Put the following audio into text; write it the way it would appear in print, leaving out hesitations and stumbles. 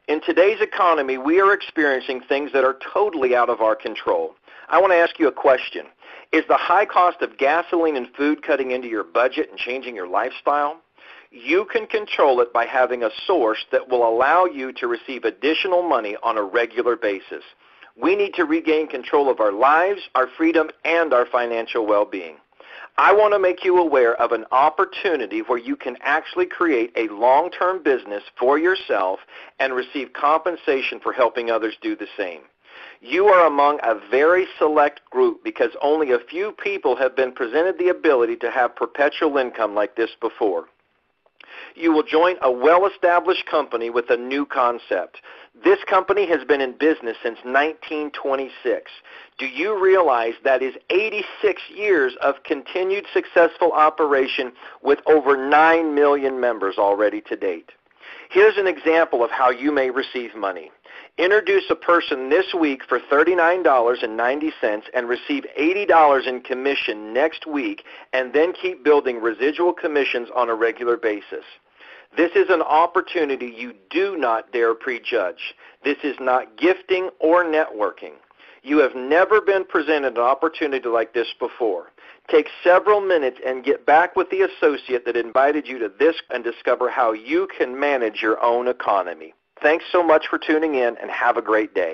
In today's economy, we are experiencing things that are totally out of our control. I want to ask you a question. Is the high cost of gasoline and food cutting into your budget and changing your lifestyle? You can control it by having a source that will allow you to receive additional money on a regular basis. We need to regain control of our lives, our freedom, and our financial well-being. I want to make you aware of an opportunity where you can actually create a long-term business for yourself and receive compensation for helping others do the same. You are among a very select group because only a few people have been presented the ability to have perpetual income like this before. You will join a well-established company with a new concept. This company has been in business since 1926. Do you realize that is 86 years of continued successful operation with over 9 million members already to date? Here's an example of how you may receive money. Introduce a person this week for $39.90 and receive $80 in commission next week, and then keep building residual commissions on a regular basis. This is an opportunity you do not dare prejudge. This is not gifting or networking. You have never been presented an opportunity like this before. Take several minutes and get back with the associate that invited you to this and discover how you can manage your own economy. Thanks so much for tuning in, and have a great day.